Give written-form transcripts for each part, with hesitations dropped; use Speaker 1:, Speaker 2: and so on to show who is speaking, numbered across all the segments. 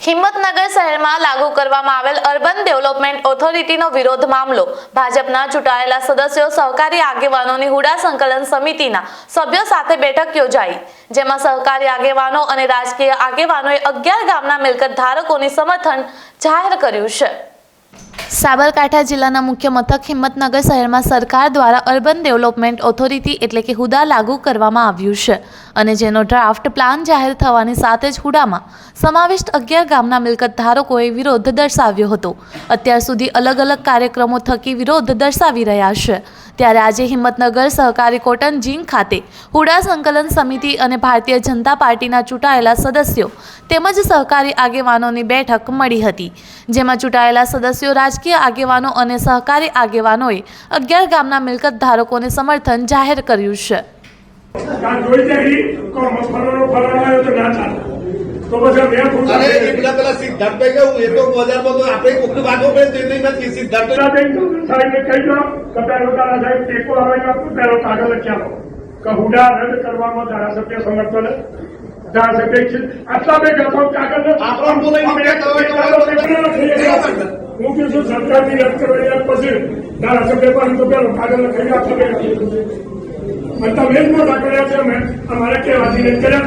Speaker 1: હિંમતનગર શહેરમાં લાગુ કરવામાં આવેલ અર્બન ડેવલપમેન્ટ ઓથોરિટીનો વિરોધ મામલો ભાજપના ચૂંટાયેલા સદસ્યો સહકારી આગેવાનોની હુડા સંકલન સમિતિના સભ્યો સાથે બેઠક યોજાઈ, જેમાં સહકારી આગેવાનો અને રાજકીય આગેવાનોએ 11 ગામના મિલકત ધારકોની સમર્થન જાહેર કર્યું છે। સાબરકાંઠા જિલ્લાના મુખ્ય મથક હિંમતનગર શહેરમાં સરકાર દ્વારા અર્બન ડેવલપમેન્ટ ઓથોરિટી એટલે કે હુડા લાગુ કરવામાં આવ્યું છે અને જેનો ડ્રાફ્ટ પ્લાન જાહેર થવાની સાથે જ હુડામાં સમાવિષ્ટ 11 ગામના મિલકત ધારકોએ વિરોધ દર્શાવ્યો હતો। અત્યાર સુધી અલગ અલગ કાર્યક્રમો થકી વિરોધ દર્શાવી રહ્યા છે, ત્યારે આજે હિંમતનગર સહકારી કોટન જીમ ખાતે હુડા સંકલન સમિતિ અને ભારતીય જનતા પાર્ટીના ચૂંટાયેલા સદસ્યો તેમજ સહકારી આગેવાનોની બેઠક મળી હતી, જેમાં ચૂંટાયેલા સદસ્યો રાજકીય આગેવાનો અને સહકારી આગેવાનોએ 11 ગામના મિલકત ધારકોને સમર્થન જાહેર કર્યું છે।
Speaker 2: હુડા રદ કરવામાં ધારાસભ્ય સમર્થન હું કે શું સરકારની રદ કરવાની પછી ધારાસભ્ય પણ તો પેલો કાગળ લખાઈ આપો તમે જ મોટા કર્યા છે। અમે અમારે કહેવાથી નથી કર્યા,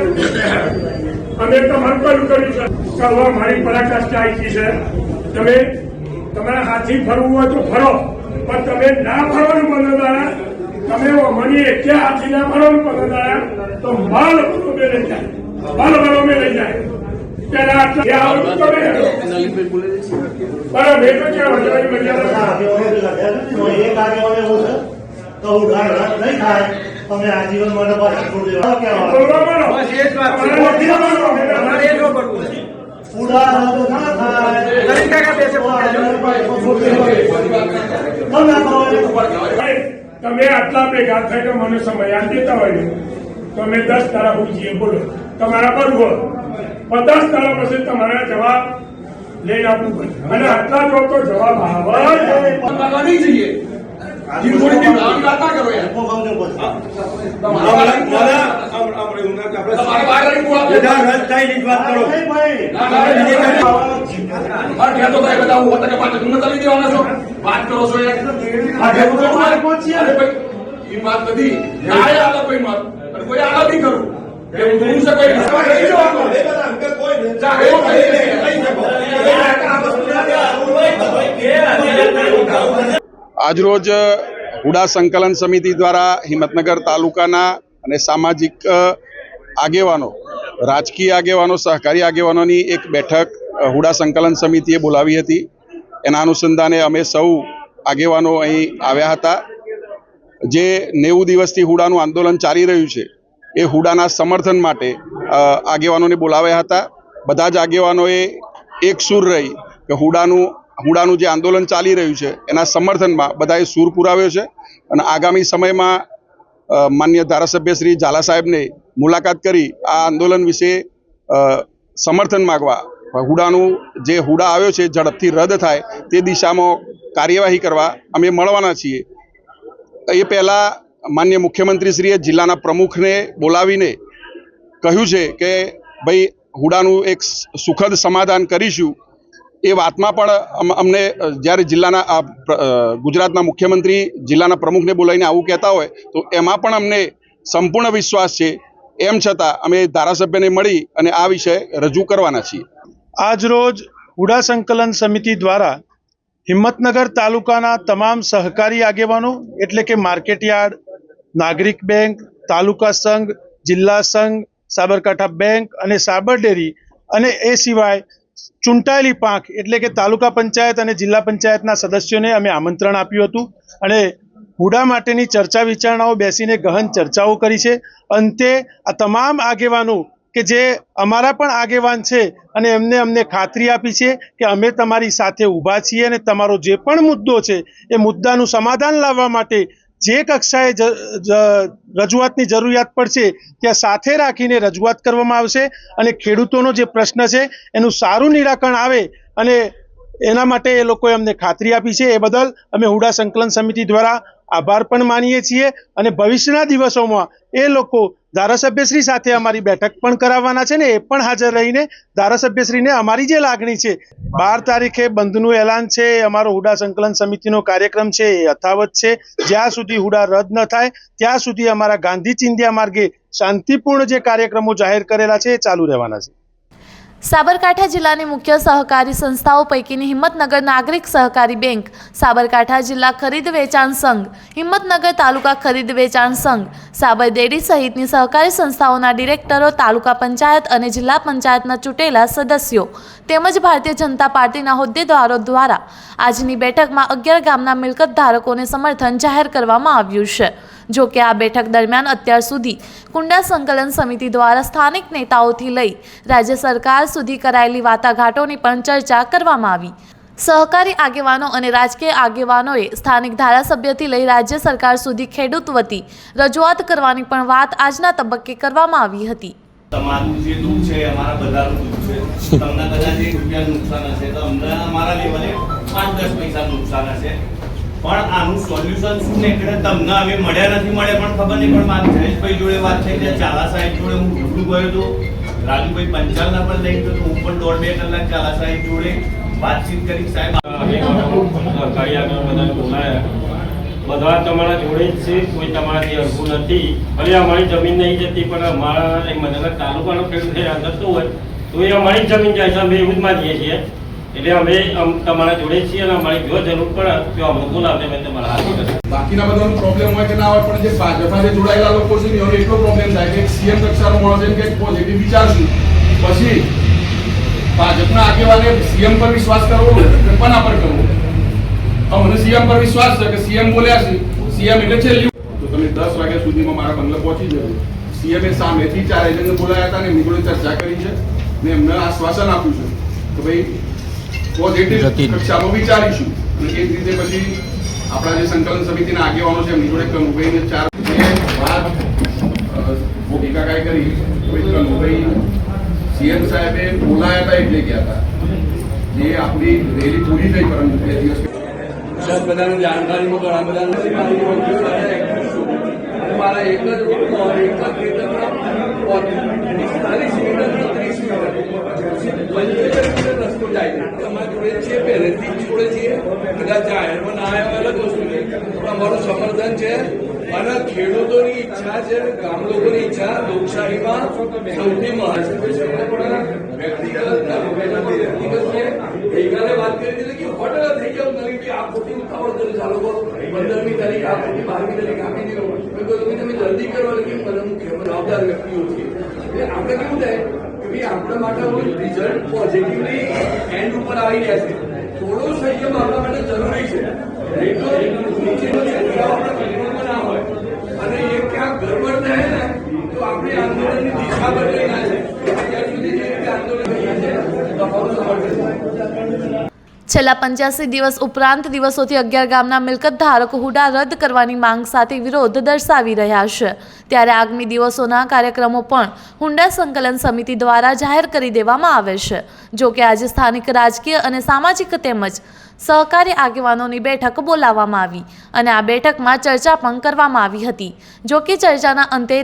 Speaker 2: અમે તમારું કયું કર્યું છે કે હવે મારી પરાકાષ્ઠા આવી છે। તમે તમારે હાથી ફરવું હોય તો ફરો, પણ તમે ના ફરવાનું બંધ તમે મને ક્યાં હાથી ના ફરવાનું બંધ તો માલ બરોબર લઈ જાય, માલ બરોબર લઈ જાય તેના
Speaker 3: તમે આજીવન માટે પાછળ છોડી દેવા
Speaker 2: તમે આટલા ભેગા થાય તો મને સમય યાદ દેતા હોય તો અમે 10 તારા પૂછીએ, બોલો તમારા બરોબર 50 તારા પછી તમારા જવાબ લઈને આપવું પડે અને આટલા જો તો જવાબ આવે નહીં જોઈએ।
Speaker 4: આજરોજ હુડા સંકલન સમિતિ દ્વારા હિંમતનગર તાલુકાના અને સામાજિક આગેવાનો, રાજકીય આગેવાનો, સહકારી આગેવાનોની એક બેઠક હુડા સંકલન સમિતિએ બોલાવી હતી। એના અનુસંધાને અમે સૌ આગેવાનો અહીં આવ્યા હતા। જે 90 દિવસથી હુડાનું આંદોલન ચાલી રહ્યું છે એ હુડાના સમર્થન માટે આગેવાનોને બોલાવ્યા હતા। બધા જ આગેવાનોએ એક સૂર રહી કે હુડાનું જે આંદોલન ચાલી રહ્યું છે એના સમર્થનમાં બધાએ સૂર પુરાવ્યો છે અને આગામી સમયમાં માન્ય ધારાસભ્ય શ્રી ઝાલા સાહેબને મુલાકાત કરી આ આંદોલન વિશે સમર્થન માગવા, હુડા આવ્યો છે ઝડપથી રદ થાય તે દિશામાં કાર્યવાહી કરવા અમે મળવાના છીએ। એ પહેલાં માન્ય મુખ્યમંત્રીશ્રીએ જિલ્લાના પ્રમુખને બોલાવીને કહ્યું છે કે ભાઈ હુડાનું એક સુખદ સમાધાન કરીશું। એ વાતમાં પણ અમને જ્યારે જિલ્લાના ગુજરાતના મુખ્યમંત્રી જિલ્લાના પ્રમુખને બોલાવીને આવું કહેતા હોય તો એમાં પણ અમને સંપૂર્ણ વિશ્વાસ છે। એમ છતાં અમે ધારાસભ્યને મળી અને આ વિષય રજૂ કરવાના છીએ।
Speaker 5: આજરોજ હુડા સંકલન સમિતિ દ્વારા હિંમતનગર તાલુકાના તમામ સહકારી આગેવાનો એટલે કે માર્કેટયાર્ડ, નાગરિક બેંક, તાલુકા સંઘ, જિલ્લા સંઘ, સાબરકાંઠા બેંક અને સાબર ડેરી અને એ સિવાય ચૂંટાયેલી પાંખ એટલે કે તાલુકા પંચાયત અને જિલ્લા પંચાયતના સદસ્યોને અમે આમંત્રણ આપ્યું હતું અને હુડા માટેની ચર્ચા વિચારણાઓ બેસીને ગહન ચર્ચાઓ કરી છે। અંતે આ તમામ આગેવાનો કે જે અમારા પણ આગેવાન છે અને અમને ખાતરી આપી છે કે અમે તમારી સાથે ઊભા છીએ અને તમારો જે પણ મુદ્દો છે એ મુદ્દાનું સમાધાન લાવવા માટે જે કક્ષાએ રજૂઆતની જરૂરિયાત પડશે ત્યાં સાથે રાખીને રજૂઆત કરવામાં આવશે અને ખેડૂતોનો જે પ્રશ્ન છે એનું સારું નિરાકરણ આવે અને એના માટે એ લોકોએ અમને ખાતરી આપી છે। એ બદલ અમે હુડા સંકલન સમિતિ દ્વારા આભાર પણ માનીએ છીએ અને ભવિષ્યના દિવસોમાં એ લોકો ધારાસભ્યશ્રી સાથે અમારી બેઠક પણ કરાવવાના છે ને એ પણ હાજર રહીને ધારાસભ્યશ્રીને અમારી જે લાગણી છે 12 તારીખે બંધનું એલાન છે, અમારો હુડા સંકલન સમિતિનો કાર્યક્રમ છે એ યથાવત છે. જ્યાં સુધી હુડા રદ ન થાય ત્યાં સુધી અમારા ગાંધી ચિંધ્યા માર્ગે શાંતિપૂર્ણ જે કાર્યક્રમો જાહેર કરેલા છે એ ચાલુ રહેવાના છે.
Speaker 1: સાબરકાંઠા જિલ્લાની મુખ્ય સહકારી સંસ્થાઓ પૈકીની હિંમતનગર નાગરિક સહકારી બેંક, સાબરકાંઠા જિલ્લા ખરીદ વેચાણ સંઘ, હિંમતનગર તાલુકા ખરીદ વેચાણ સંઘ, સાબર ડેરી સહિતની સહકારી સંસ્થાઓના ડિરેક્ટરો, તાલુકા પંચાયત અને જિલ્લા પંચાયતના ચૂંટેલા સદસ્યો તેમજ ભારતીય જનતા પાર્ટીના હોદ્દેદારો દ્વારા આજની બેઠકમાં 11 ગામના મિલકત ધારકોને સમર્થન જાહેર કરવામાં આવ્યું છે. જો કે આ બેઠક દરમિયાન અત્યાર સુધી કુંડા સંકલન સમિતિ દ્વારા સ્થાનિક નેતાઓથી લઈ રાજ્ય સરકાર સુધી કરાયેલી વાટાઘાટોની પણ ચર્ચા કરવામાં આવી. સહકારી આગેવાનો અને રાજકીય આગેવાનોએ સ્થાનિક ધારાસભ્યથી લઈ રાજ્ય સરકાર સુધી ખેડૂત વતી રજૂઆત કરવાની પણ વાત આજના તબક્કે કરવામાં આવી હતી.
Speaker 6: તમારું જે દુઃખ છે અમારા બધાનું દુઃખ છે. તમને કદાચ 1 રૂપિયા નુકસાન હશે તો અમને અમારા લેવલે 5-10 પૈસા નુકસાન હશે, પણ આનું સોલ્યુશન શું નીકળે તમને અમે મળ્યા નથી, પણ ખબર નહીં. પણ મારી જયેશભાઈ જોડે વાત થઈ છે, ચાલા સાહેબ જોડે હું રૂબરૂ ગયો હતો, રાજુભાઈ પંચાલના પણ લઈ ગયો હતો, હું પણ 1.5-2 કલાક ચાલા સાહેબ જોડે વાતચીત કરી. સાહેબ
Speaker 7: સહકારી આગળ બધાને બોલાયા, બધા તમારા જોડે જ છે, કોઈ તમારાથી અડધું નથી. ભલે અમારી જમીન નહીં જતી પણ અમારા હિંમતનગર તાલુકાનો ખેડૂત જતો હોય તો એ અમારી જમીન જાય છે, અમે એવું જ માનીએ છીએ. એટલે અમે તમારા જોડે છીએ અને અમારી જો જરૂર પડે તો અમને બોલાવે અમે તમારા હાથ કરીશું.
Speaker 4: બાકીના બધાનો પ્રોબ્લેમ હોય કે ના હોય, પણ જે ભાજપમાં જે જોડાયેલા લોકો છે ને એનો એટલો પ્રોબ્લેમ થાય કે સીએમ કક્ષાનો માણસ છે કે પોઝિટિવ વિચારશું, પછી ભાજપના આગેવાને સીએમ પર વિશ્વાસ કરવો કે કોના પર કરવો. મને સીએમ પર વિશ્વાસ છે કે સીએમ બોલ્યા છે, સીએમ એટલે છેલ્લી તો તમે 10 વાગ્યા સુધીમાં મારા બંગલે પહોંચી જજો. સીએમએ સામેથી 4 એજન્ટને બોલાયા હતા ને એમની જોડે ચર્ચા કરી છે ને એમને આશ્વાસન આપ્યું છે કે ભાઈ પોઝિટિવ કક્ષામાં વિચારીશું. અને એ જ રીતે પછી આપણા જે સંકલન સમિતિના આગેવાનો છે એમની જોડે કનુભાઈને 4 વાત ભૂમિકાએ કરી. કનુભાઈ સીએમ સાહેબે બોલાયા હતા એટલે ગયા હતા. જે આપણી રેલી પૂરી થઈ પરંતુ 2 દિવસ બધાની જાણકારીમાં ઘણા બધા મારા એક જ રસ્તો જાય છે. તમારા જોડે છે, પહેલેથી જોડે છીએ, કદાચ જાહેરમાં ના આવ્યા અલગ વસ્તુ છે, પણ અમારું સમર્થન છે. અને ખેડૂતોની ઈચ્છા છે, ગામ લોકોની ઈચ્છા લોકશાહીમાં સૌથી મહત્વ વ્યક્તિગત ગઈકાલે વાત કરી દીધી કે હોટલ થઈ ગયું નથી કે આ ખોટી ઉતાવળ કરે ચાલો 15મી તારીખ આ ખોટી 12મી તારીખ આપી દીધો. તમે જલ્દી કરો કે જવાબદાર વ્યક્તિઓ છીએ. એટલે આપણે કેવું થાય કે ભાઈ આપણા માટે રિઝલ્ટ પોઝિટિવલી એન્ડ ઉપર આવી રહ્યા છે. થોડો સંયમ આપણા માટે જરૂરી છે. નહીં તો નીચેનો છેલ્લા આપણા કંટ્રોલમાં ના હોય અને એ ક્યાંક ગડબડ થાય ને તો આપણી આંદોલનની દિશા બદલાઈ ના છે. અત્યાર સુધી જે રીતે આંદોલન થયા છે તમારું સમર્થન.
Speaker 1: છેલ્લા 85 દિવસ ઉપરાંત દિવસોથી 11 ગામના મિલકત ધારકો હુડા રદ કરવાની માંગ સાથે વિરોધ દર્શાવી રહ્યા છે. ત્યારે આગામી દિવસોના કાર્યક્રમો પણ હુડા સંકલન સમિતિ દ્વારા જાહેર કરી દેવામાં આવે છે. જો કે આજે સ્થાનિક રાજકીય અને સામાજિક તેમજ સહકારી આગેવાનોની બેઠક બોલાવવામાં આવી અને આ બેઠકમાં ચર્ચા પણ કરવામાં આવી હતી. જો કે ચર્ચાના અંતે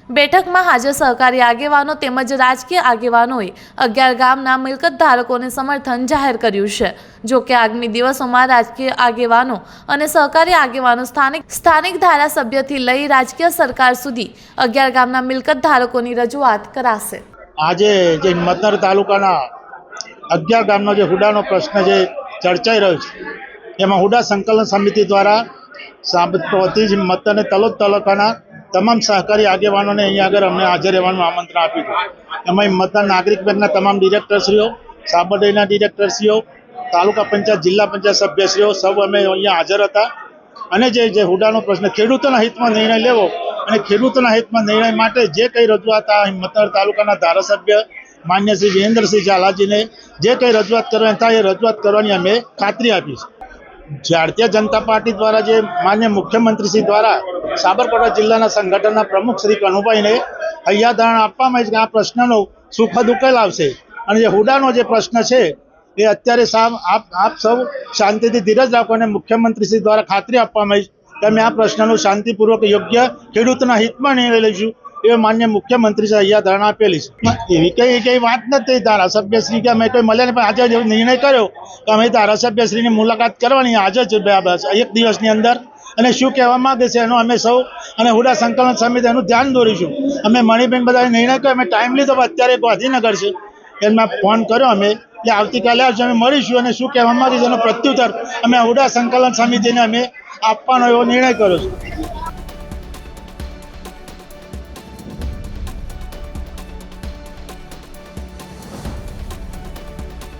Speaker 1: બેઠકમાં હાજર સહકારી આગેવાનો તેમજ રાજકીય આગેવાનોએ 11 ગામના મિલકત ધારકોને સમર્થન જાહેર કર્યું છે. જો કે આગામી દિવસોમાં રાજકીય આગેવાનો અને સહકારી આગેવાનો સ્થાનિક ધારાસભ્યથી લઈ રાજકીય સરકાર સુધી 11 ગામના મિલકત ધારકોની રજૂઆત કરાશે.
Speaker 5: આજે જે હિંમતનગર તાલુકાના 11 ગામનો જે હુડાનો પ્રશ્ન જે ચર્ચાઈ રહ્યો છે એમાં હુડા સંકલન સમિતિ દ્વારા સાબરમતી હિંમત અને તલોદ તાલુકાના તમામ સહકારી આગેવાનોને અહીંયા આગળ અમને હાજર રહેવાનું આમંત્રણ આપ્યું હતું. એમાં હિંમતનગર નાગરિક બેંકના તમામ ડિરેક્ટરશ્રીઓ, સાબર ડેરીના ડિરેક્ટરશ્રીઓ, તાલુકા પંચાયત, જિલ્લા પંચાયત સભ્યશ્રીઓ સૌ અમે અહીંયા હાજર હતા. અને જે હુડાનો પ્રશ્ન ખેડૂતોના હિતમાં નિર્ણય લેવો અને ખેડૂતોના હિતમાં નિર્ણય માટે જે કંઈ રજૂઆત આ હિંમતનગર તાલુકાના ધારાસભ્ય માન્ય શ્રી વિરેન્દ્રસિંહ ઝાલાજીને જે કંઈ રજૂઆત કરવાની થાય એ રજૂઆત કરવાની અમે ખાતરી આપી છે. ભારતીય જનતા પાર્ટી દ્વારા જે માન્ય મુખ્યમંત્રીશ્રી દ્વારા સાબરકાંઠા જિલ્લાના સંગઠનના પ્રમુખ શ્રી કનુભાઈને હૈયાધારણ આપવામાં આવી છે કે આ પ્રશ્નનો સુખદ ઉકેલ આવશે. અને જે હુડાનો જે પ્રશ્ન છે એ અત્યારે આપ સૌ શાંતિથી ધીરજ રાખો અને મુખ્યમંત્રીશ્રી દ્વારા ખાતરી આપવામાં આવી કે અમે આ પ્રશ્નનું શાંતિપૂર્વક યોગ્ય ખેડૂતના હિતમાં નિર્ણય લઈશું એ માન્ય મુખ્યમંત્રી છે અહીંયા ધરણા આપેલી છે. એવી કઈ વાત નથી ધારાસભ્યશ્રી કે અમે કોઈ મળ્યા નહીં, પણ આજે એવો નિર્ણય કર્યો કે અમે ધારાસભ્યશ્રીની મુલાકાત કરવાની આજે જ એક દિવસની અંદર, અને શું કહેવા માંગે છે એનો અમે સૌ અને હુડા સંકલન સમિતિ એનું ધ્યાન દોરીશું. અમે મણિબેન બધા નિર્ણય કર્યો, અમે ટાઈમ લીધો, અત્યારે ગાંધીનગર છે એમાં ફોન કર્યો અમે એટલે આવતીકાલે આવજો, અમે મળીશું અને શું કહેવા માંગે છે એનો પ્રત્યુત્તર અમે હુડા સંકલન સમિતિને અમે આપવાનો એવો નિર્ણય કર્યો છે.